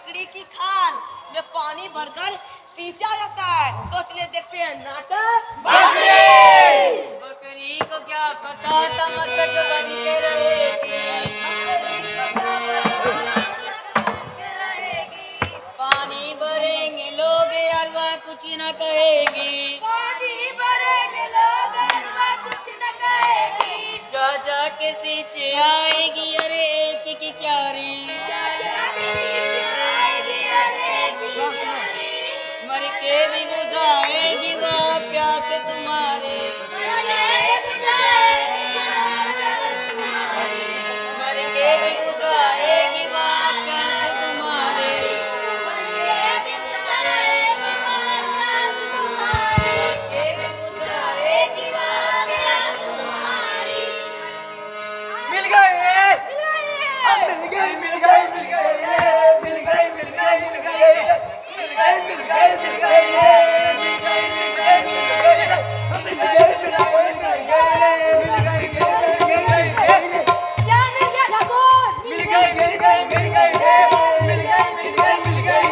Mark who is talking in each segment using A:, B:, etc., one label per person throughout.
A: बकरी की खाल में पानी भरकर सींचा जाता है। तो चलिए देखते हैं नाटक
B: बकरी को क्या पता तमसक बन के रहेगी। पानी भरेंगे लोग यार वह कुछ न कहेगी। जा जा के सींचे आएगी अरे एक की क्यारी। मर के भी बुझाएगी वह प्यास तुम्हारी। मर के भी बुझाएगी वह प्यास तुम्हारी।
C: मिल गए अब मिल गई मिल गई मिल गई मिल गई मिल गई मिल गई मिल गई मिल गई मिल गई मिल गई मिल गई मिल गई अब मिल गई मिल गई मिल गई मिल गई
D: क्या मिल गया ठाकुर?
C: मिल गई मिल गई मिल गई मिल गई मिल गई मिल गई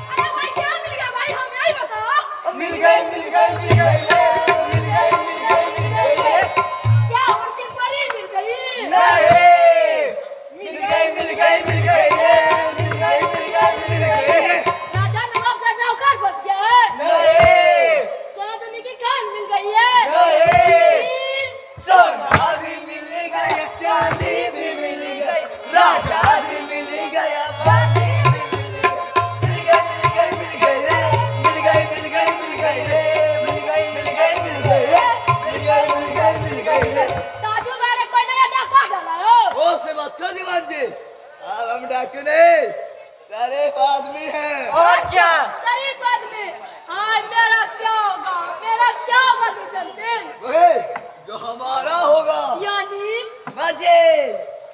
D: अरे भाई क्या मिल गया भाई, हमें ही बताओ।
C: मिल गई मिल गई मिल गई मिल गई मिल गई मिल गई
D: क्या उनकी परी मिल गई?
C: नहीं मिल गई मिल गई मिल गई मिल गई मिल गई मिल गई
D: राजा नवाब का नौकर बच गया है।
C: नहीं
D: सोना चांदी की खान मिल गई है।
C: नहीं सोना भी मिल गया चांदी भी मिल गई राजा भी मिल गया बाती भी मिल गई मिल गई मिल गई मिल गई मिल गई मिल गई मिल गई मिल गई मिल गई मिल गई मिल गई मिल गई
D: ताजू मैंने कोई नया डाका डाला हो।
C: ओ से बात कर दीवान जी अब हम डाकू नहीं सारे आदमी हैं और क्या
D: शरीफ आदमी। हाय मेरा क्या होगा, मेरा क्या होगा दुष्यंत सिंह?
C: वही जो हमारा होगा
D: यानी
C: मजे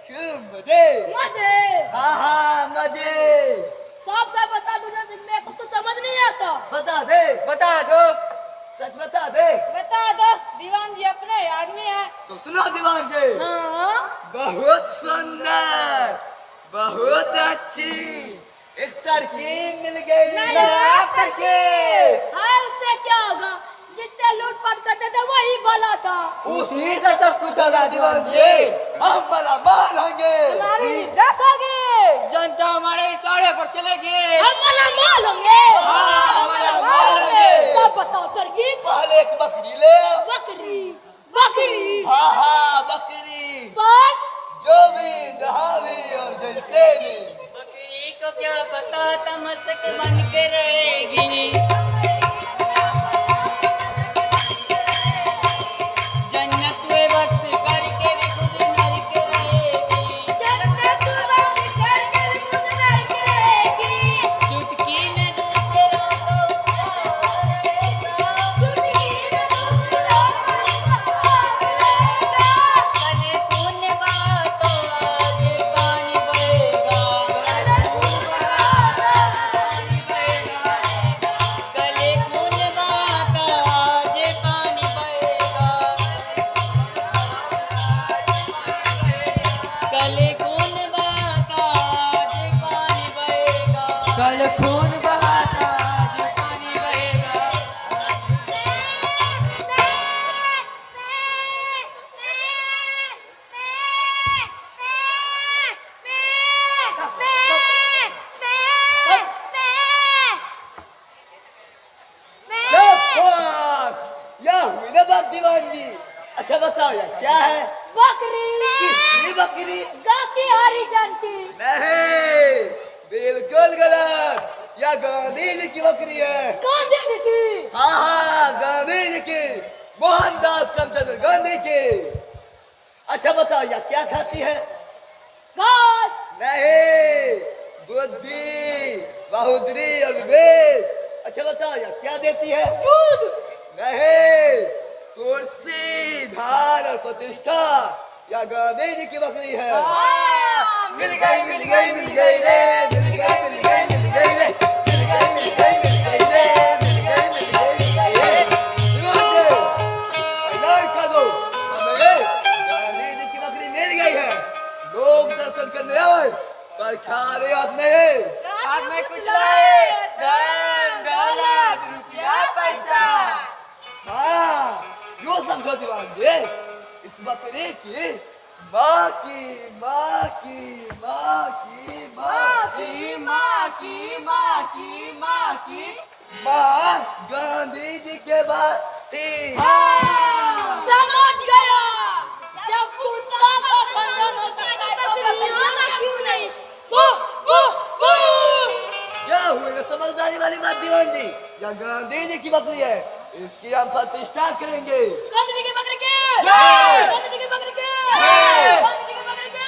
C: खूब मजे
D: मजे।
C: हाँ मजे
D: साफ साफ बता दुष्यंत सिंह, मेरे को तो समझ नहीं आता।
C: बता दो सच बता दे
A: बता दो दीवान जी अपने आदमी है।
C: तो सुनो दीवान जी
D: हाँ
C: बहुत सुंदर बहुत अच्छी एक तरकीब मिल गई नया तरकीब
D: हाय उससे क्या होगा, जिससे लूटपाट करते थे वही भला था।
C: उसी से सब कुछ होगा दीवान जी हम भला मान होंगे
A: हमारी इज्जत होगी।
C: जनता हमारे इशारे पर चलेगी
D: हम भला माल होंगे।
C: हमारा माल होंगे
D: तब बताओ तरकीब।
C: पहले एक बकरी ले आओ।
D: बकरी बकरी
C: हाँ बकरी
D: पर
C: जो भी जहाँ भी और जैसे भी
B: बकरी को क्या पता तमसक बन के रहेगी। जन्नत वे बख्श करके भी खुद नरक रहेगी। चुटकी में दूसरों को कले खून बातो आज पानी बहेगा। कले खून बाता आज पानी बहेगा। कले खून बाता आज पानी बहेगा।
C: कल खून बहाता आज पानी बहेगा शाबाश यह हुई ना बात दीवान जी अच्छा बताओ यार क्या है
D: बकरी
C: किसकी बकरी
D: गाँव की हरिजन की।
C: नहीं बिल्कुल गलत यह गांधी जी की बकरी है
D: गांधी जी की।
C: हाँ गांधी जी की मोहनदास करमचंद गांधी की अच्छा बताओ यार क्या खाती है
D: घास
C: नहीं बुद्धि बहादुरी और विवेक अच्छा बताओ यार क्या देती है
D: दूध
C: नहीं कुर्सी धार और प्रतिष्ठा या गांधी जी की बकरी है मिल गई मिल गई मिल गई रे मिल गई मिल गई मिल गई रे मिल गई मिल गई मिल गई रे मिल गई मिल गई मिल गई रे ऐलान कर दो हमें गांधी जी की बकरी मिल गई है लोग दर्शन करने आए पर खाली हाथ नहीं भाग में कुछ लाए, धन दौलत रुपया पैसा। हाँ, यो समझो दीवान जी, इस बकरी की माँ की माँ की माँ की माँ की माँ की माँ की माँ की माँ गांधी जी के पास थी।
D: समझ गया। जब कुत्ता का खंडन हो सकता है तो बकरियों का क्यों नहीं? वो
C: क्या हुए ना समझदारी वाली बात दीवान जी, या गांधी जी की बकरी है, इसकी हम प्रतिष्ठा करेंगे।
D: गांधी जी की बकरी के
C: जय!
D: गांधी जी की बकरी के
C: जय!
D: गांधी जी की बकरी के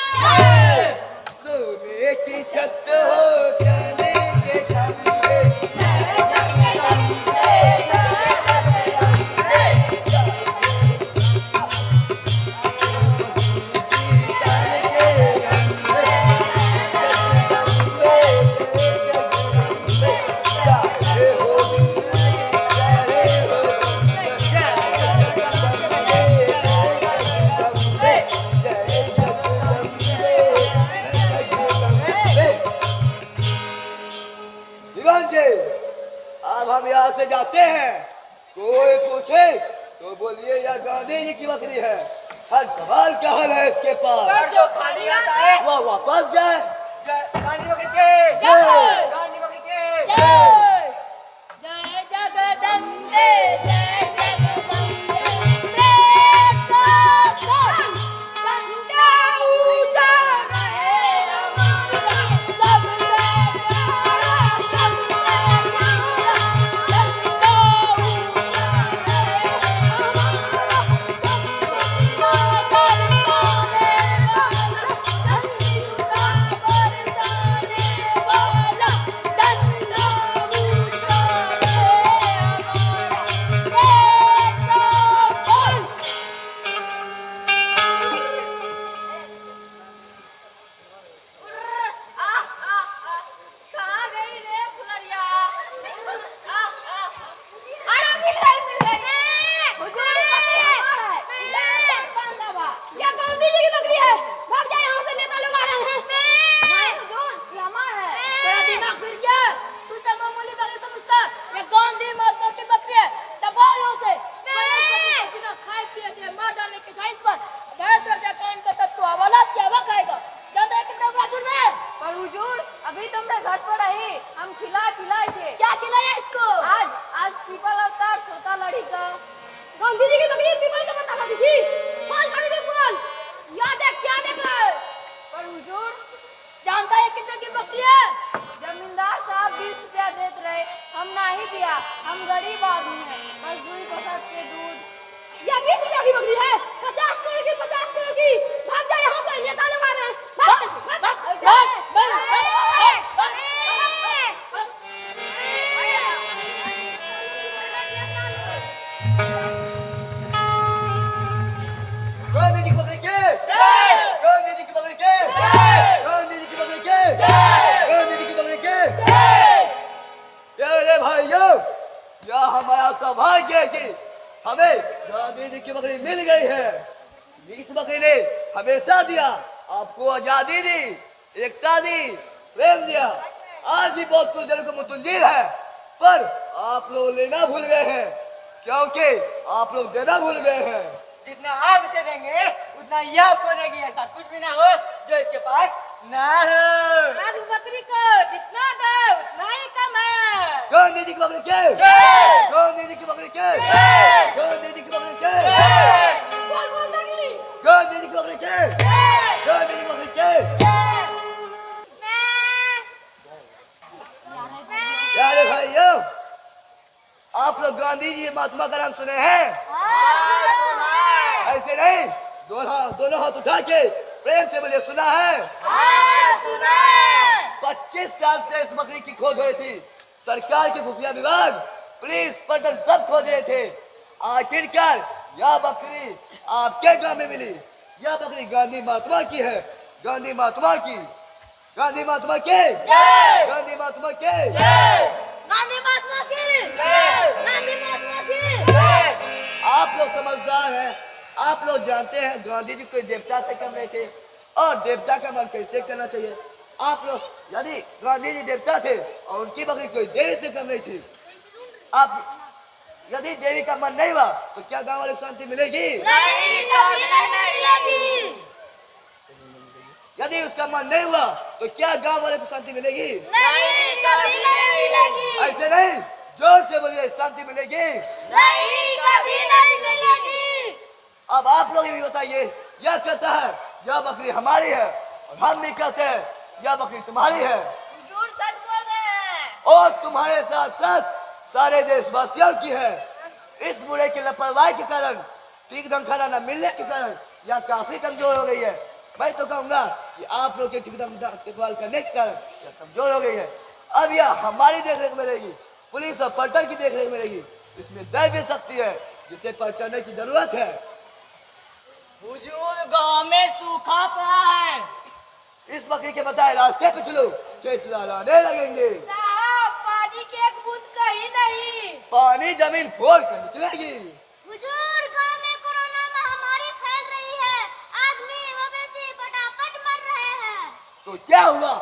C: सोने की छत हो चांदी के खंभे, दीवान जी, अब हम यहाँ से जाते हैं। कोई पूछे तो बोलिए यह गांधी जी की बकरी है। हर सवाल का हल है इसके पास।
B: जो खाली आता है
C: वह वापस जाए।
B: गांधी बकरी के
D: जय!
B: गांधी बकरी के
D: जय जय जगदम्बे जय जगदम्बे देश का झंडा ऊंचा रहे हमारा सबसे प्यारा सबसे न्यारा झंडा ऊंचा रहे हमारा सबका बरसाने वाला झंडा बरसाने वाला झंडा ऊंचा रहे हमारा देश का
E: कहाँ गई रे फुलरिया? अरे मिल गई। हुजूर की बकरी हमारा है। ये गांधी जी की बकरी है। भाग जाए यहाँ से, नेता लोग आ रहे हैं। नहीं हुजूर, ये हमारा है।
D: तेरा दिमाग फिर गया? तू तो मामूली बकरी समझता है। ये गांधी महात्मा की बकरी है। दबाओ यहाँ से। मैंने इस बकरी को बिना खाए पिए दिए मार डालने की साइज पर गैर दर्जा कांड का तत्व हवालात क्या हवा खाएगा? जानता है कितना बहादुर है?
E: पर हुजूर, अभी तुमने घर पर रही, हम खिलाए थे।
D: क्या खिलाया इसको?
E: आज पीपल अवतार छोटा लड़ी का। गांधी जी की बकरी पीपल का पत्ता खाती थी। फल खाती थी फल। क्या देख रहा है? पर हुजूर,
D: जानता है कितने की बकरी है?
E: जमींदार साहब 20 रुपया देते रहे, हम नहीं दिया। हम गरीब आदमी हैं, बस दूध पसंद के दूध। यह 20 रुपया की बकरी है। 50 करोड़ की 50 करोड़ की। भाग जाए यहाँ से, नेता लोग आ रहे हैं।
C: गांधी जी की बकरी के गांधी जी की बकरी के गांधी जी की बकरी के गांधी जी की बकरी के प्यारे भाइयों, यह हमारा सौभाग्य है कि हमें गांधी जी की बकरी मिल गई है। इस बकरी ने हमेशा दिया, आपको आजादी दी, एकता दी, प्रेम दिया। आज भी बहुत कुछ देने को मुतंजीर है, पर आप लोग लेना भूल गए हैं, क्योंकि आप लोग देना भूल गए हैं।
B: जितना आप इसे देंगे उतना ये आपको देगी। ऐसा कुछ भी ना हो जो इसके पास ना हो।
A: आज बकरी को जितना दे उतना ही कम है।
C: गांधी जी की बकरी के गांधी जी की बकरी के गांधी जी की बकरी के
E: बोलता कि नहीं?
C: गांधी जी की बकरी के गांधी जी की बकरी के। प्यारे भाइयों, आप लोग गांधी जी महात्मा का नाम सुने हैं? ऐसे नहीं, दोनों हाथ उठा के प्रेम से बोले, सुना है? 25 साल से इस बकरी की खोज हो रही थी। सरकार के खुफिया विभाग, पुलिस, पलटन सब खोज रहे थे। आखिरकार यह बकरी आपके गांव में मिली। यह बकरी गांधी महात्मा की है। गांधी महात्मा की गांधी महात्मा के गांधी महात्मा के
E: गांधी महात्मा की गांधी महात्मा की।
C: आप लोग समझदार हैं, आप लोग जानते हैं गांधी जी कोई देवता से कम नहीं थे, और देवता का मन कैसे करना चाहिए। आप लोग यदि गांधी जी देवता थे और उनकी बकरी कोई देवी से कम नहीं थी, आप यदि देवी का मन नहीं हुआ तो क्या गांव वाले को शांति मिलेगी?
E: नहीं, कभी नहीं मिलेगी।
C: यदि उसका मन नहीं हुआ तो क्या गांव वाले को शांति मिलेगी?
E: नहीं, कभी नहीं मिलेगी।
C: ऐसे नहीं, जोर से बोलिए, शांति मिलेगी?
E: नहीं, कभी नहीं मिलेगी।
C: अब आप लोग भी बताइए, यह कहता है यह बकरी हमारी है और हम भी कहते हैं यह बकरी तुम्हारी है,
E: हुजूर सच बोल रहे हैं।
C: और तुम्हारे साथ साथ सारे देशवासियों की है। इस बूढ़े की लापरवाही के कारण, ठीक ढंग खाना न मिलने के कारण यह काफी कमजोर हो गई है। मैं तो कहूंगा कि आप लोग के ठीक ढंग देखभाल करने के कारण यह कमजोर हो गई है। अब यह हमारी देखरेख में रहेगी, पुलिस और पलटन की देखरेख में रहेगी। इसमें दैवीय शक्ति है जिसे पहचानने की जरूरत है।
A: हुजूर गांव में सूखा पड़ा है।
C: इस बकरी के बताए रास्ते पे चलो, खेत लहराने लगेंगे।
D: साहब पानी की एक बूंद कहीं नहीं।
C: पानी जमीन फोड़ कर निकलेगी।
E: हुजूर गांव में कोरोना महामारी फैल रही है। आदमी मवेशी फटाफट मर रहे हैं।
C: तो क्या हुआ,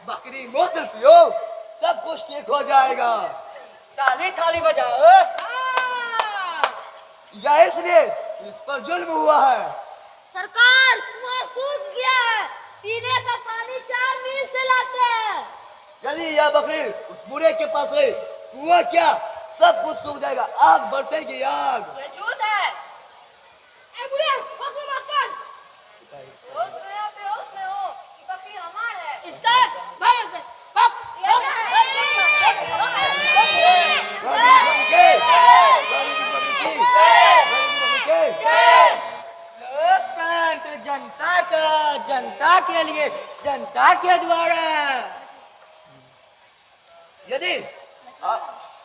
C: बकरी मूत्र पियो, सब कुछ ठीक हो जाएगा।
B: ताली थाली बजाओ।
C: या इसलिए इस पर जुल्म हुआ है।
E: सरकार, कुआं सूख गया है। पीने का पानी 4 मील से लाते हैं।
C: यदि यह बकरी उस बूढ़े के पास रही, कुआं क्या सब कुछ सूख जाएगा, आग बरसेगी आग।
E: ये झूठ है। ए बुढ़िया, होश में मत कर। बेहोश में हो कि बकरी हमार है।
D: इसका भाई से पक
B: लोकतंत्र जनता का, जनता के लिए, जनता के द्वारा।
C: यदि अब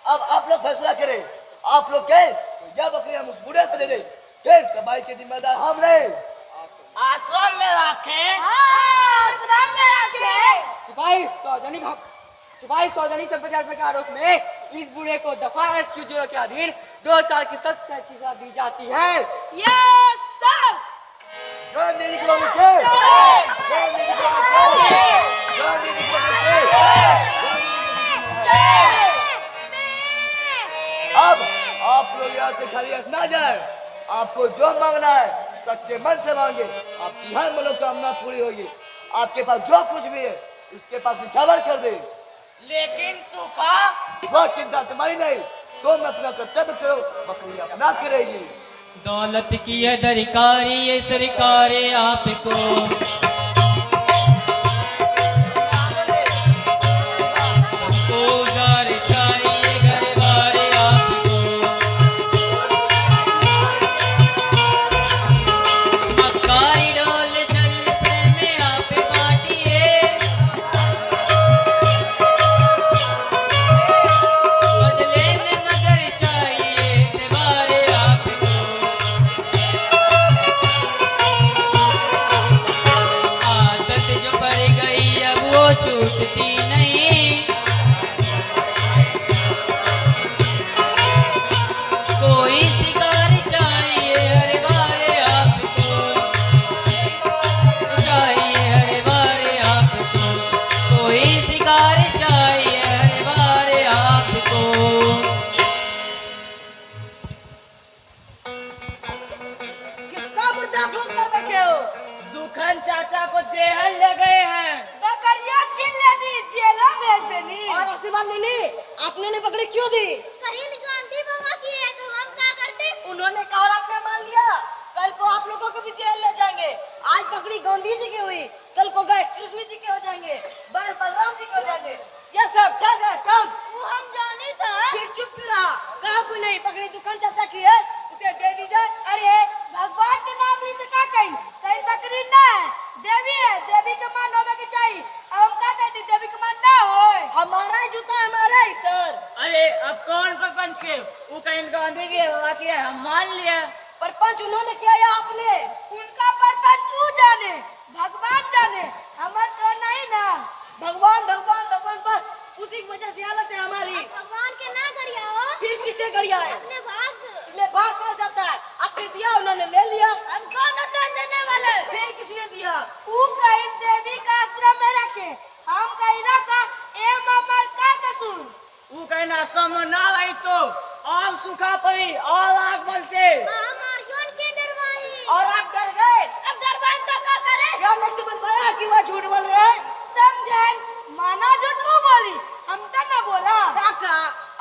C: आप लोग फैसला करें, आप लोग कहें तो यह बकरी हम उस बूढ़े को दे दे, फिर कमाई के जिम्मेदार हम नहीं।
A: आश्रम में रखें।
E: हाँ, आश्रम में रखे।
B: सिपाही सार्वजनिक संपत्ति हड़प के आरोप में इस बूढ़े को दफा SQ0 के अधीन 2 साल की सख्त सजा दी जाती है।
D: Yes sir.
C: गांधी जी को गांधी जी को गांधी जी को अब आप लोग यहाँ से खाली हट ना जाए। आपको जो मांगना है सच्चे मन से मांगे, आपकी हर मनोकामना पूरी होगी। आपके पास जो कुछ भी है उसके पास निछावर कर दे।
A: लेकिन सूखा।
C: वह चिंता तुम्हारी नहीं, तुम अपना कर्तव्य करो, बकरी अपना करेगी।
F: दौलत की है दरकारी ये सरकार आपको, सबको उधार चाहिए घर बार आपको। मक्कारी डोल चल प्रेम आप बाटिए, बदले में मगर चाहिए त्योहार आपको। आदत जो पड़ गई अब वो छूटती नहीं, कोई शिकार चाहिए हर बार आपको, चाहिए हर बार आपको, कोई शिकार चाहिए हर बार आपको।
A: किसका मुर्दा खून कर बैठे हो? दुखन चाचा को जेल ले गए हैं।
D: बकरियां छीन लेनी, जेलों भेज देनी।
A: और आशीर्वाद लेनी, आपने ने पकड़ी क्यों दी?
E: कहीं गांधी बाबा की है तो हम क्या करते?
A: उन्होंने कहा और आपने मान लिया। कल को आप लोगों को भी जेल ले जाएंगे। आज पकड़ी गांधी जी की हुई, कल को गए कृष्ण जी के हो जाएंगे, बलराम जी के हो जाएंगे। ये सब ठग है, ठग।
E: वो हम जाने था।
A: फिर चुप क्यों रहा? कहा कोई नहीं, पकड़ी दुकान चाचा की है, उसे दे दी जाए।
D: अरे भगवान के नाम ली तो का कहीं कहीं बकरी ना है, देवी है, देवी के मान होवे के चाहिए। अब हम का कहते देवी के मान ना होए।
A: हमारा ही जूता हमारा ही सर।
G: अरे अब कौन पर पंच के वो कहीं गांधी की हवा की है, हम मान लिया।
A: पर पंच उन्होंने किया या आपने?
D: उनका परपंच तू जाने, भगवान जाने, हमर तो नहीं ना।
A: भगवान भगवान भगवान, बस उसी की वजह से हालत है हमारी।
E: भगवान के ना गरिया हो।
A: फिर किसे गड़िया है?
E: अपने भाग।
A: इसमें भाग कौन जाता है? आपने दिया, उन्होंने ले लिया।
E: हम कौन होते हैं देने वाले?
A: फिर किसने दिया?
D: तू कहीं देवी का आश्रम में रखे,
G: समझ ना आई तो और सूखा पड़ी और आग बल से
A: और आप डर गए।
E: अब डरवाएं तो क्या करे?
A: क्या मुसीबत भया कि वह झूठ बोल रहे हैं?
E: समझेन माना जो तू बोली हम तो ना बोला।
A: काका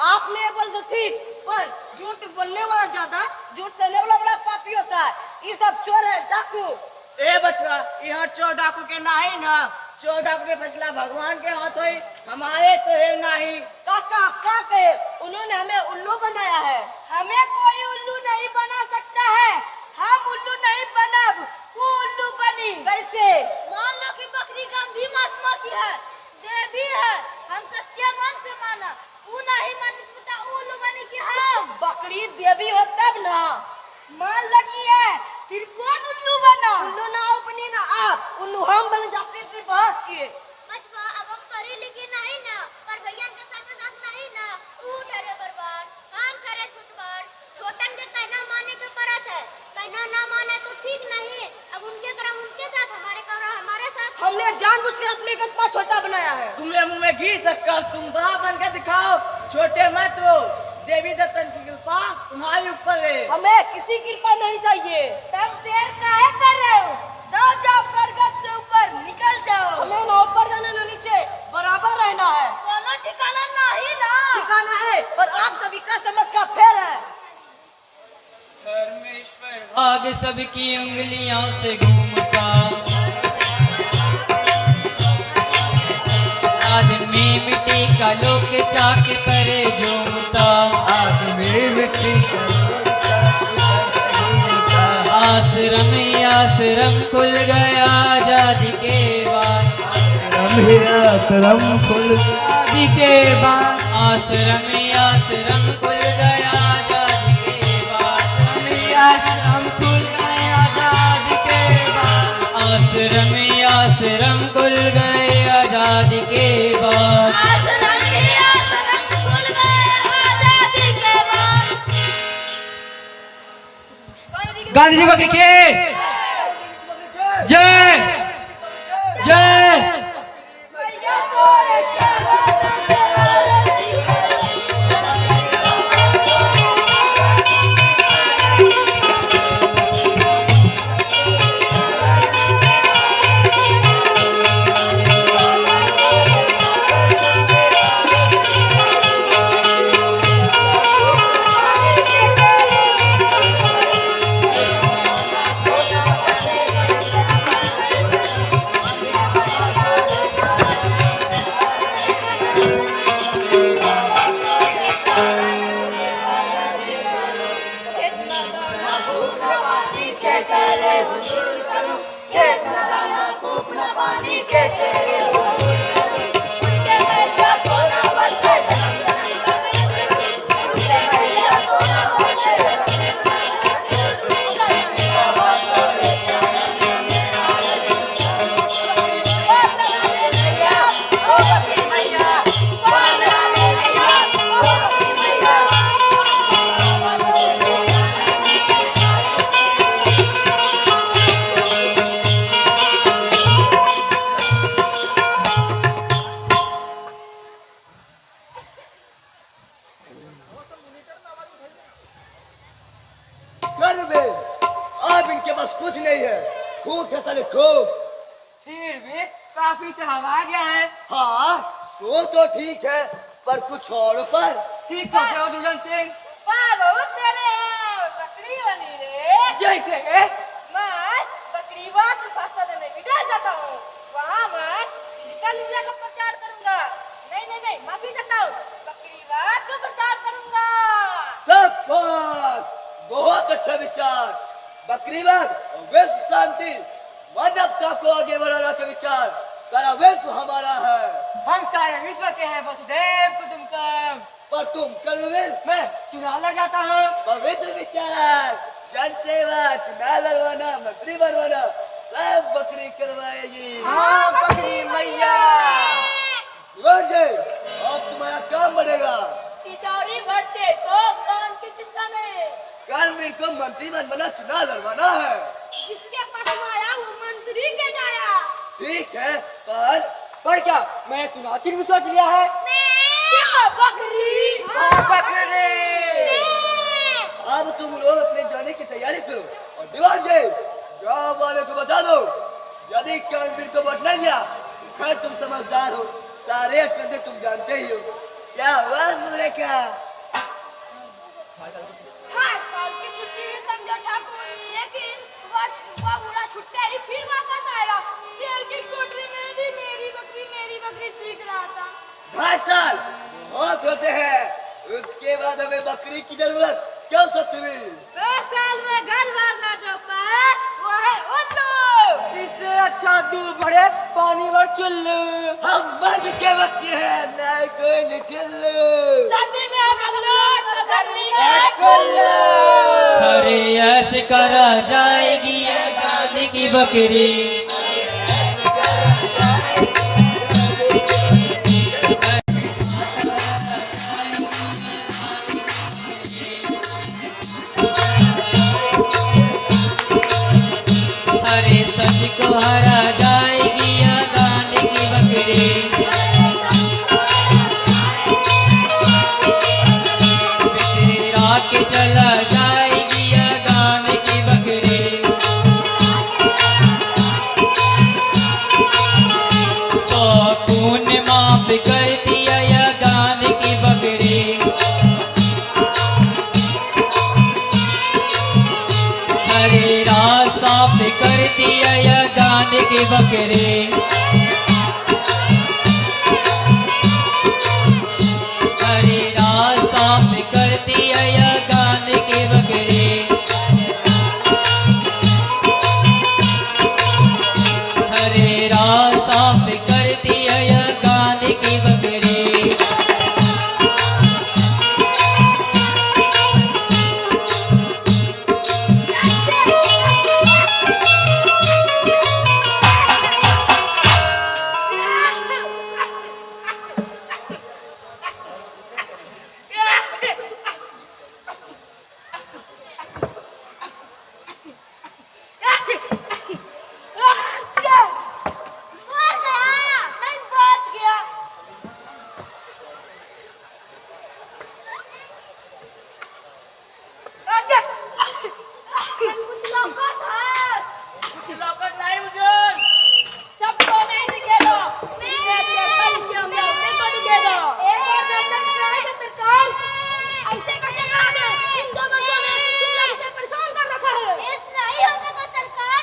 A: आपने बोल तो ठीक, पर झूठ बोलने वाला ज्यादा झूठ सहने वाला बड़ा पापी होता है। ये सब चोर है, डाकू।
G: ए बचवा यहाँ चोर डाकू के नहीं ना, चोर डाकू के फैसला भगवान के हाथ होई, हमारे तो है नहीं।
A: काका क्या कहे, उन्होंने हमें उल्लू बनाया है।
E: हमें कोई उल्लू नहीं बना सकता है, हम उल्लू नहीं बनब, वो उल्लू बनी।
A: कैसे?
E: मान लो कि बकरी गंभी महात्मा की है, देवी है, हम सच्चे मन से माना, वो नहीं मानी तो बता उल्लू बनी कि हम।
A: बकरी देवी हो तब ना।
E: मान लगी है, फिर कौन उल्लू बना?
A: उल्लू ना हो बनी ना आप, उल्लू हम बने जाते थे बहस किए।
E: बचवा अब हम पढ़ी लिखी नहीं ना, पर भैया के साथ नहीं ना, तू डरे बर्बाद, काम करे छुटवार, छोटन के कहना माने के परत है, कहना ना माने तो ठीक नहीं, अब उनके कर्म उनके साथ, हमारे कर्म हमारे साथ।
A: हमने जानबूझकर अपने को इतना छोटा बनाया है।
G: तुम्हें मुंह में घी शक्कर, तुम बड़ा बन के दिखाओ, छोटे मत हो। देवी दत्तन की कृपा तुम्हारे ऊपर है।
A: हमें किसी की कृपा नहीं चाहिए।
E: तब देर काहे कर रहे हो? दौड़ जाओ बरगद से ऊपर, निकल जाओ।
A: हमें ना ऊपर जाना ना नीचे, बराबर रहना है।
E: कोनो ठिकाना नहीं ना।
A: ठिकाना है, पर आप सभी का समझ का फेर है।
F: परमेश्वर भाग सबकी उंगलियों से घूमता, आदमी मिट्टी का लोक चाक पर झूमता,
C: आदमी मिट्टी का
F: आश्रम ही आश्रम खुल गया आजादी के बाद,
C: आश्रम खुल आदि के बाद,
F: आश्रम ही आश्रम खुल गया आजादी के बाद,
C: आश्रम खुल गए आजादी के बाद,
F: आश्रम ही आश्रम खुल गए आजादी के बाद।
E: आश्रम ही आश्रम खुल गए आजादी के बाद।
C: गांधी जी बकरी के जय जय। अब इनके पास कुछ नहीं है, खूब है साले खूब।
B: फिर भी काफी चढ़ावा गया है।
C: हाँ सो तो ठीक है, पर कुछ और पर
B: ठीक है जाओ दुल्हन सिंह।
A: वाह बहुत तेरे हैं, बकरी बनी रे।
B: जैसे
A: मैं बकरीवाद की भाषा देने विदेश जाता हूँ, वहाँ मैं डिजिटल इंडिया का प्रचार करूँगा। नहीं माफी चाहता हूँ, बकरीवाद का प्रचार करूँगा।
C: सब बात बहुत अच्छा विचार। बकरीवाद और विश्व शांति, मानवता को आगे बढ़ाना का विचार, सारा विश्व हमारा है।
B: हम सारे विश्व के हैं, वसुदेव कुटुंबकम।
C: पर तुम कर्मवीर,
B: मैं चुनाव लड़ जाता हूँ।
C: पवित्र विचार, जन सेवा, चुनाव लड़वाना, मंत्री बनवाना, सब बकरी करवाएगी।
B: हाँ बकरी मैया।
C: दिवान जी, अब तुम्हारा काम बढ़ेगा।
D: तिजोरी भरते तो काम की चिंता नहीं।
C: कर्मवीर को मंत्री बनवाना, चुनाव लड़वाना है।
E: जिसके पास माया वो मंत्री के जाया।
C: ठीक है, पर
B: क्या मैं चुनाव चिन्ह सोच लिया है।
E: मैं
D: क्या बकरी?
B: बकरे।
C: अब तुम लोग अपने जाने की तैयारी करो और दीवान जी गाँव वाले को बता दो यदि कानवीर को वोट नहीं दिया तो खैर तुम समझदार हो सारे कंधे तुम जानते ही हो क्या हुआ सूर्य का।
E: 5 साल की छुट्टी में समझा ठाकुर, लेकिन वो बुरा छुट्टा ही फिर वापस आएगा। ये की कोठरी में भी मेरी बकरी चीख रहा था।
C: 5 साल बहुत होते हैं उसके बाद हमें बकरी की जरूरत क्यों सतवी।
A: 2 साल में घर भर ना जो पाए वो है उन लोग।
B: इससे अच्छा दूध भरे पानी भर चुल्लू।
C: हम मज के बच्चे हैं ना कोई निठल्लू।
D: सर्दी में बगलोट पकड़ लिया।
F: अरे ऐसे करा जाएगी ये गांधी की बकरी। अरे सच को हरा जाएगी ये गांधी की बकरी। बिखरा के चला जाएगी ये गांधी की बकरी। सौ खून माफ कर दिया ये गांधी की बकरी। हरे रात साफ कर दिया ये गांधी की बकरी। हरे रात साफ कर दिया ये गांधी की बकरी। हरे रात साफ कर दिया ये गांधी की बकरी।
E: मर गया, नहीं बच गया। कुछ लौका था।
G: कुछ लौकत नहीं मुझे।
D: सबको नहीं दिखेगा। इसमें अच्छे कर्म किए होंगे उसे तो दिखेगा।
E: एक और दर्शन कराएगा सरकार। ऐसे कैसे करा दे? इन 2 वर्षों में तुम लोग इसे परेशान कर रखा है। ऐसा नहीं होगा सरकार।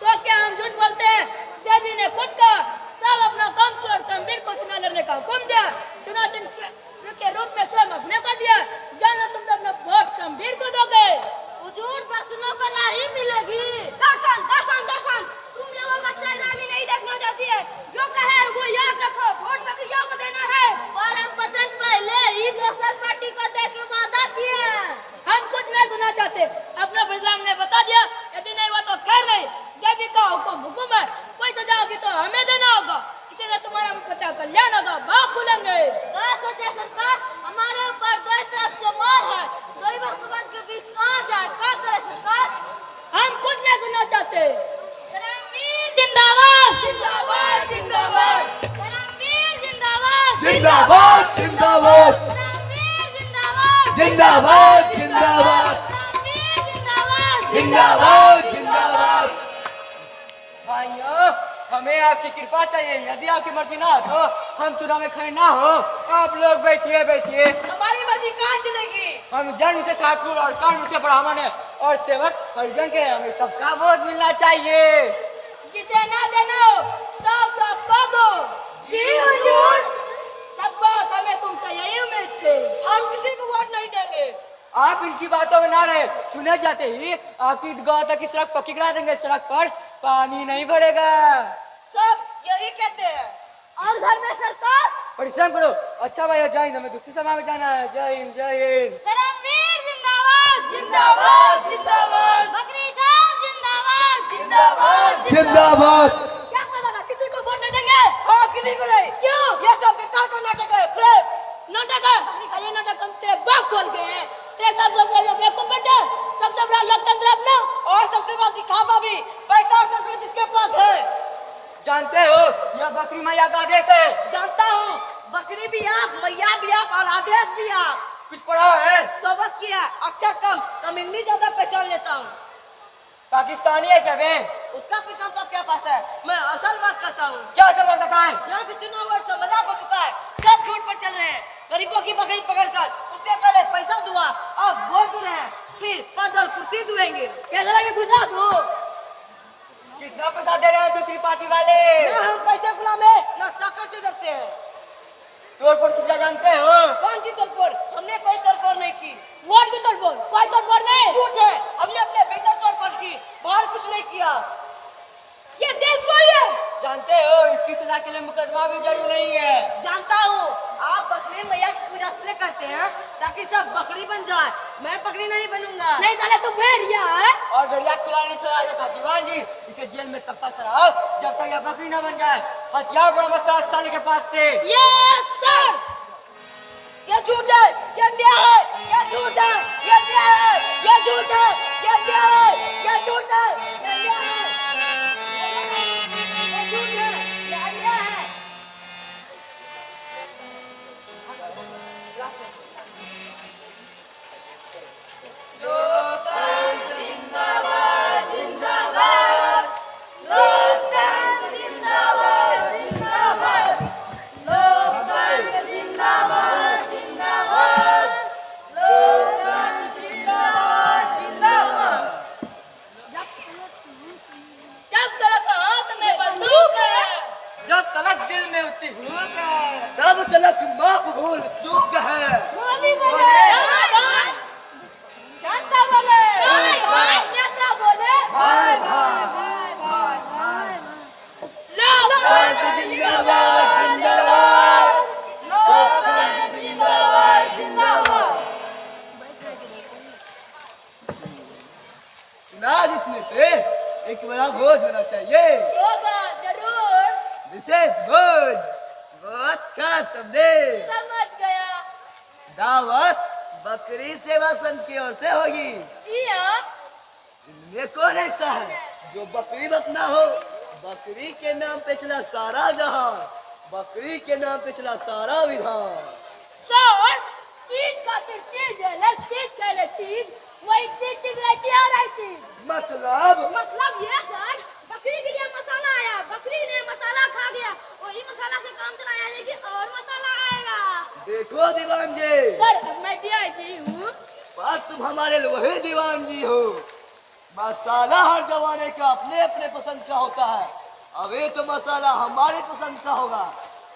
D: तो क्या हम झूठ बोलते हैं? देवी ने खुद कहा सब अपना काम पूरा तंबीर को चुनाव लड़ने का हुक्म दिया। चुनाव चिन्ह के रूप में स्वयं अपने को दिया। जानो तुम तो अपना वोट तंबीर को दोगे।
E: हुजूर दर्शनों को नहीं मिलेगी। दर्शन दर्शन दर्शन तुम लोगों का चेहरा भी नहीं देखना चाहती है। जो कहे वो याद रखो, वोट बकरियों को देना है। और हम वचन पहले ही दूसर पार्टी को दे के वादा किए हैं।
D: हम कुछ नहीं सुनना चाहते। अपना फैसला हमने बता दिया। यदि नहीं हुआ तो खैर नहीं। देवी का हुक्म है। कोई सजा होगी तो हमें देना होगा। इसीलिए तुम्हारा पता कल्याण होगा। बाग खुलेंगे।
E: क्या सोचे सरकार? हमारे ऊपर दो तरफ से मार है। दो भगवान के बीच कहाँ जाए? क्या करे सरकार?
D: हम कुछ नहीं सुनना चाहते। जिंदाबाद जिंदाबाद जिंदाबाद।
E: धर्मवीर जिंदाबाद।
C: जिंदाबाद जिंदाबाद
E: धर्मवीर जिंदाबाद।
C: जिंदाबाद जिंदाबाद
E: धर्मवीर जिंदाबाद।
C: जिंदाबाद जिंदाबाद।
B: भाइयों हमें आपकी कृपा चाहिए। यदि आपकी मर्जी ना हो तो हम चुनाव में खड़े ना हो। आप लोग बैठिए बैठिए।
A: हमारी मर्जी कहाँ चलेगी?
B: हम जन्म से ठाकुर और कर्म से ब्राह्मण है और सेवक हरिजन के। हमें सबका वोट मिलना चाहिए।
D: जिसे ना देना हो सब सबको दो।
A: जी हुजूर।
D: शाबाश, हमें तुमसे यही उम्मीद थी।
A: हम किसी को वोट नहीं देंगे।
B: आप इनकी बातों में ना रहे। चुने जाते ही आपकी गांव तक की सड़क पक्की करा देंगे। सड़क पर पानी नहीं भरेगा।
A: सब यही कहते हैं।
E: और घर में सरकार?
B: परिश्रम करो। अच्छा भाई जय हिंद। हमें दूसरी सभा में जाना है। जय हिंद जय हिंद।
E: धर्मवीर जिंदाबाद।
D: जिंदाबाद जिंदाबाद।
E: बकरी साहब जिंदाबाद।
D: जिंदाबाद
C: जिंदाबाद।
D: क्या कहा? किसी को वोट नहीं देंगे।
A: हाँ किसी को नहीं।
D: क्यों?
A: ये सब बेकार का नाटक है। प्रेम
D: नाटक है। अपनी खाली नाटक हम तेरे बाप खोल गए हैं। तेरे साथ सबसे बेवकूफ बेटा। सबसे बड़ा लोकतंत्र अपना।
A: और सबसे बड़ा दिखावा भी। पैसा और तनख्वाह जिसके पास है।
B: जानते हो यह बकरी मैया का आदेश है।
A: जानता हूँ बकरी भी आप, मैया भी आप और आदेश भी आप।
B: कुछ पढ़ा है?
A: सोबत किया, अक्षर कम, कमिंगनी ज्यादा पहचान लेता हूँ।
B: पाकिस्तानी है क्या बे?
A: उसका पहचान तो क्या पास है, मैं असल बात करता हूँ।
B: क्या असल बात बताएं?
A: यहाँ के चुनाव वर्ष से मजाक हो चुका है, सब झूठ पर चल रहे हैं। गरीबों की बकरी पकड़कर उससे पहले पैसा दुआ, अब वोट दे रहे हैं, फिर पद और कुर्सी दुएंगे।
D: कैसे लगे गुस्सा तू?
B: कितना पैसा दे रहे हैं दूसरी पार्टी वाले?
A: ना हम पैसे गुलाम है, ना टक्कर से डरते हैं।
B: तोड़ फोड़ किसका जानते हो?
A: कौन सी तोड़फोड़? हमने कोई तोड़फोड़ नहीं की।
D: वोट की तोड़फोड़, कोई तोड़फोड़ नहीं।
A: झूठ है, हमने अपने भीतर तोड़फोड़ की, बाहर कुछ नहीं किया। ये देशद्रोही है।
B: जानते हो इसकी सजा के लिए मुकदमा भी जारी नहीं है।
A: जानता हूँ, आप बकरी मैया की पूजा इसलिए करते हैं ताकि सब बकरी बन जाए। मैं बकरी नहीं बनूंगा।
D: नहीं साले तू भेड़िया है।
B: और गड़िया खुला नहीं छोड़ा जाता। दीवान जी इसे जेल में तब तक सराओ जब तक यह बकरी न बन जाए। हथियार बरामद करो साले के पास से।
D: Yes sir.
A: ये झूठ है, ये अन्याय है, ये झूठ है, ये अन्याय है, ये झूठ है, ये अन्याय है, ये झूठ है, ये अन्याय है, ये झूठ है, ये अन्याय है।
D: जब तक हाथ में बंदूक है,
B: जब तलक दिल में उतनी हुक है तब तलक मकबूल चूक है।
A: गोली बोले, जनता बोले,
D: नेता बोले
B: भाई भाई
D: लोग
B: जिंदाबाद जिंदाबाद। चुनाव जीतने पे एक बड़ा भोज होना चाहिए।
D: होगा जरूर।
B: विशेष भोज, बहुत खास संदेश।
D: समझ गया।
B: दावत बकरी सेवा संघ की ओर से होगी।
D: जी हाँ।
B: इनमें कौन ऐसा है जो बकरी बकना हो? बकरी के नाम पे चला सारा जहां, बकरी के नाम पे चला सारा विधान।
D: सर चीज खातिर चीज है, ले चीज कहले चीज, वही चीज चीज लेके आ रही चीज।
E: मतलब ये सर, बकरी के लिए मसाला आया, बकरी ने मसाला खा गया, वही मसाला से काम चलाया, लेकिन और मसाला आएगा।
B: देखो दीवान जी,
D: सर अब मैं डीआईजी हूँ।
B: पर तुम हमारे वही दीवान जी हो। मसाला हर जमाने का अपने अपने पसंद का होता है। अब ये तो मसाला हमारे पसंद का होगा,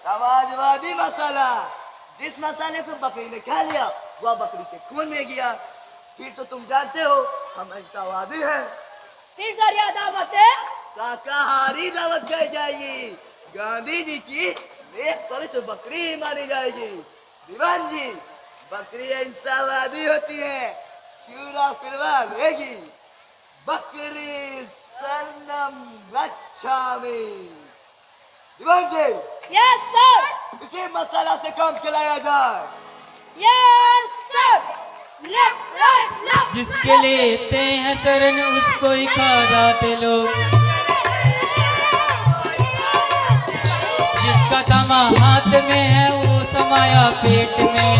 B: समाजवादी मसाला। जिस मसाले को बकरी ने खा लिया वह बकरी के खून में गया। फिर तो तुम जानते हो हम अहिंसावादी हैं।
D: फिर सर यह दावत है
B: शाकाहारी दावत कही जाएगी। गांधी जी की एक पवित्र बकरी ही मानी जाएगी। दीवान जी, बकरी अहिंसावादी होती है, चूरा फिरवा लेगी। बकरी शरणम गच्छामि। दीवान जी,
D: यस सर।
B: इसी मसाला से काम चलाया जाए।
D: Yes sir. Left right left.
F: जिसके लेते हैं शरण उसको ही खा जाते लोग, जिसका तमा हाथ में है वो समाया पेट में,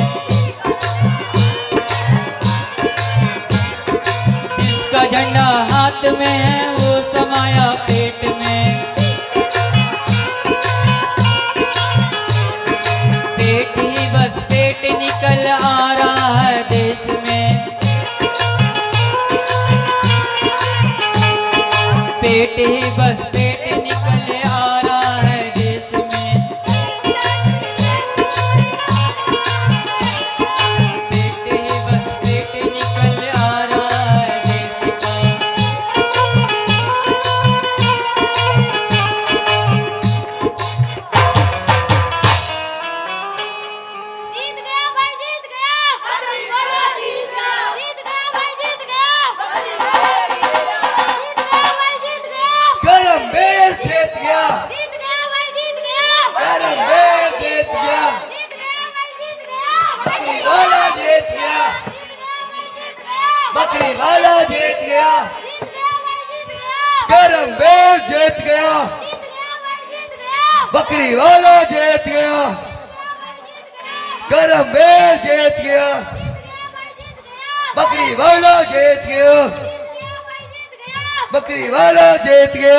F: जिसका झंडा हाथ में है वो समाया पेट में। पेट ही बस पेट निकल आ रहा है देश में, पेट ही बस पेट निकल आ रहा है देश में। पेट ही बस पेट निकल आ रहा है देश का।
E: जीत गया भाई, जीत गया।
D: बकरी वाला जीत गया।
E: जीत गया भाई, जीत गया।
D: बकरी वाला जीत गया।
E: जीत गया भाई, जीत गया।
B: गरम बेर जीत गया।
E: जीत गया भाई, जीत गया।
B: गरम बेर जीत गया।
E: जीत गया भाई, जीत गया।
B: बकरी वाला जीत गया।
E: जीत गया भाई, जीत गया।
B: बकरी वाला जीत गया।
E: जीत गया भाई, जीत गया।
B: गरम बेर जीत गया।
E: जीत गया भाई, जीत गया।
B: बकरी वाला जीत गया। करम बेल जीत गया, बकरी वाला जीत गया, बकरी वाला जीत गया।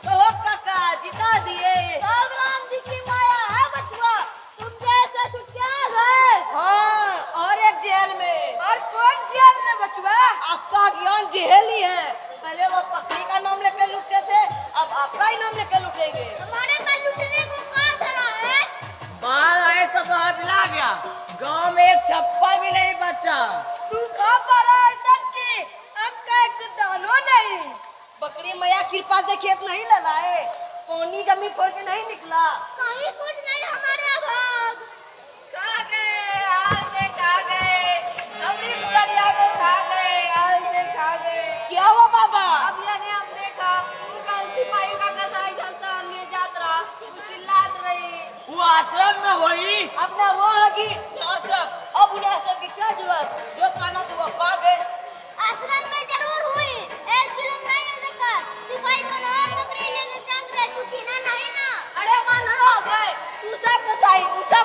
A: ओ काका जिता दिए।
E: सब राम जी की माया है बचवा, तुम जैसे छूट के आ गए।
A: हाँ और एक जेल में।
D: और कौन जेल में बचवा?
A: आपका ज्ञान जेल ही है। पहले वो पकड़ी का नाम लेकर लुटते थे, अब आपका ही नाम लेकर लुटेंगे।
E: हमारे पास लुटने को कहाँ धरा है?
G: बाल आए सब बाहर मिला गया, गांव में एक छप्पा भी नहीं बचा।
D: सूखा पड़ा है सबकी, अब का एक दानो नहीं।
A: बकरी मैया कृपा से खेत नहीं ललाए, कोनी जमीन छोड़ के नहीं निकला।
E: कहीं कुछ नहीं हमारे भाग।
D: खा गए, हाल से खा गए, अपनी बुढ़िया को खा गए, हाल से खा गए।
A: क्या हुआ बाबा?
D: अब यानी हम देखा वो कल सिपाही का कसाई जैसा ले जात रहा, वो चिल्लात रही।
G: वो आश्रम में होई।
A: अपना वो होगी आश्रम, अब उन्हें आश्रम की क्या जरूरत? जो पाना तो वो पा गए।
E: आश्रम में जरूर हुई, एक जुल्म नहीं हो सकता। सिपाही को नाम बकरी लेके जात रहे, तू छीना नहीं ना।
D: अरे मन हो गए, तू सब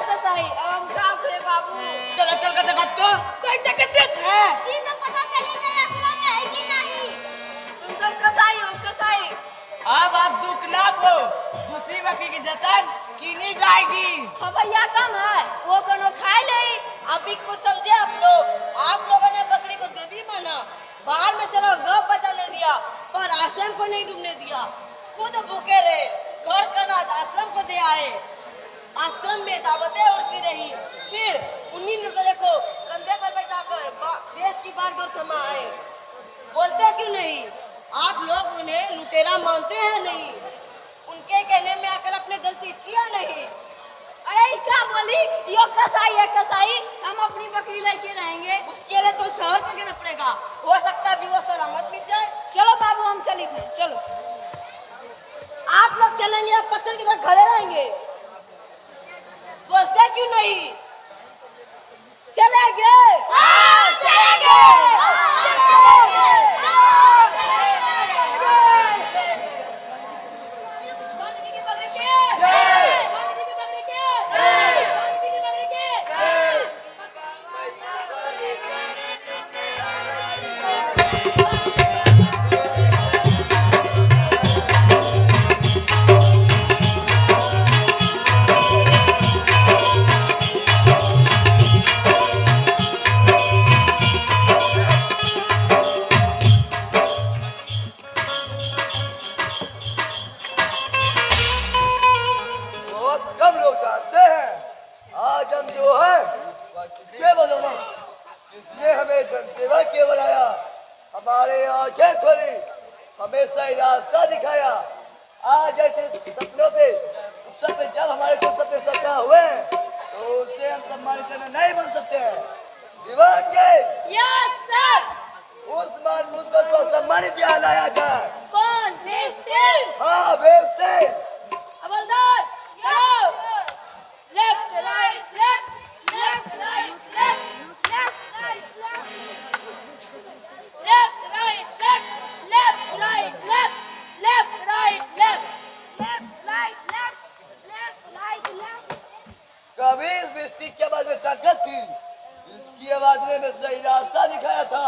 D: कसाई, अब हम क्या करे बाबू?
G: चलो चल कर देखा तो
D: कैसे करते थे?
E: ये तो पता चली गई आश्रम में है कि नहीं।
D: तुम सब कसाई हो, कसाई।
G: अब आप दुख ना को, दूसरी बकरी की जतन की नहीं जाएगी।
D: खबैया कम है, वो कोनो खाए ले।
A: अभी कुछ समझे आप लोगों ने बकरी को देवी माना, बाहर में सिर्फ गौ बचा ले दिया, पर आश्रम को नहीं डूबने दिया। खुद भूखे रहे, घर का अनाज आश्रम को दे आए। आश्रम में दावतें उड़ती रही, फिर उन्हीं लुटेरे को कंधे पर बैठाकर देश की बागडोर थमा आए। बोलते क्यों नहीं? आप लोग उन्हें लुटेरा मानते हैं नहीं? उनके कहने में आकर अपने गलती किया नहीं?
D: अरे क्या बोली? यो कसाई है कसाई, हम अपनी बकरी लेके रहेंगे।
A: उसके लिए तो शहर तक जाना पड़ेगा, हो सकता है भी वो सलामत मिल जाए।
D: चलो बाबू हम चले गए, चलो।
A: आप लोग चलेंगे या पत्थर की तरह खड़े रहेंगे? बोलते क्यों नहीं? चलेंगे।
B: बहुत कम लोग जानते हैं आज हम जो है वह किसके बदौलत इसने हमें जनसेवा के बनाया, हमारे आंखें खोली, हमें सही रास्ता दिखाया। आज ऐसे सपनों पे उत्सव पे जब हमारे को सपने सपना हुए हैं, तो उससे हम सम्मानित करने नहीं बन सकते हैं। दीवान जी,
D: यस सर।
B: उस मान मुझको सम्मानित यहाँ लाया जाए।
D: कौन भेजते?
B: हाँ भेजते।
D: हवलदार चलो। Left right left, left right left, left right left, left right left, left right left, left right left, left right left, left right left.
B: कभी इस बिस्ती की आवाज में ताकत थी, इसकी आवाज ने सही रास्ता दिखाया था,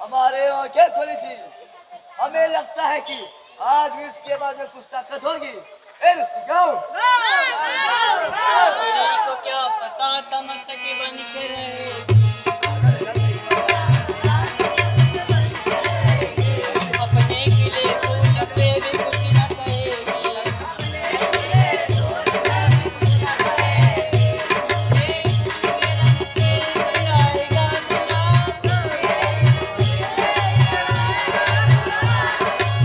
B: हमारे आंखें खुली थी। हमें लगता है कि आज भी इसकी आवाज में कुछ ताकत होगी। ए बिस्ती गाओ।
F: बकरी को क्या पता तमस्या के बन के रहे। अपने किले फूल से भी कुछ न कहेगी। देश के रंग से लहराएगा गुलाब,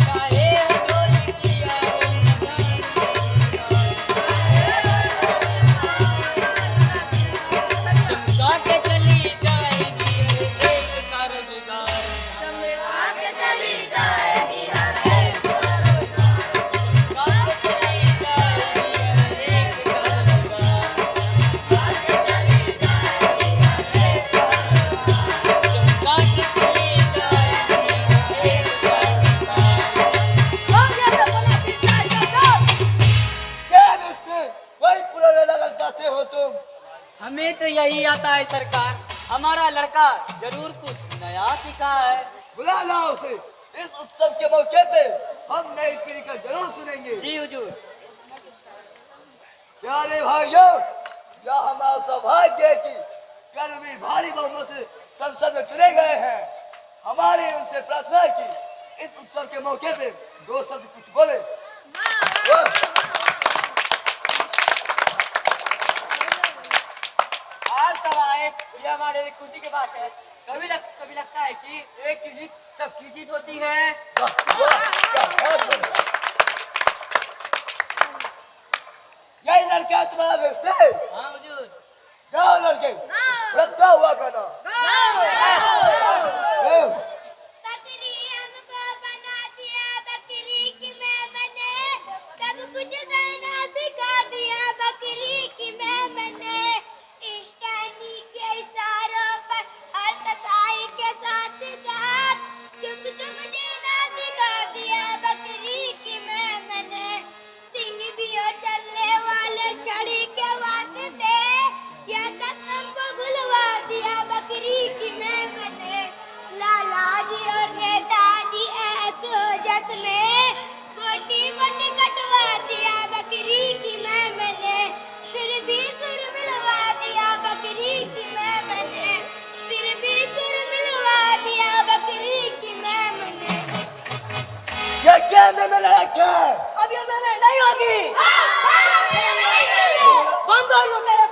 F: चाहे डोली की आग चमका के चली
C: आता है सरकार। हमारा लड़का जरूर कुछ नया सीखा है।
B: बुला लाओ उसे। इस उत्सव के मौके पे हम नई पीढ़ी का जरूर सुनेंगे।
C: जी हुजूर।
B: प्यारे भाइयों, यह हमारा सौभाग्य है कि कर्मवीर भारी बहुमत से संसद में चुने गए हैं। हमारी उनसे प्रार्थना है कि इस उत्सव के मौके पे दो शब्द कुछ बोले।
C: आप सब आए, ये हमारे लिए खुशी की बात है। कभी लगता है कि एक की जीत सबकी जीत होती है।
B: यही लड़का तुम्हारा दोस्त है?
C: हाँ हुजूर।
B: जाओ लड़के, रखता हुआ करना।
E: बकरी हमको बना दिया, बकरी की मैं बने, सब कुछ सहना सिखा दिया, बकरी की मैं बने। इश्कानी के इशारों पर हर कसाई के साथ साथ चुप चुप जीना सिखा दिया, बकरी की मैं बने। सिंह भी हो चलने वाले छड़ी के वास्ते, या तक हमको भुलवा दिया, बकरी की मैं बने। लाला जी और नेताजी ऐसो जस में मोटी मोटी कटवा दिया, बकरी की मैं बने। फिर भी सुर मिलवा दिया, बकरी की मैं बने। फिर भी सुर मिलवा दिया, बकरी की मैं बने।
B: ये क्या में मैंने रखा है?
A: अब ये मैं नहीं होगी। बंद हो लुटेरे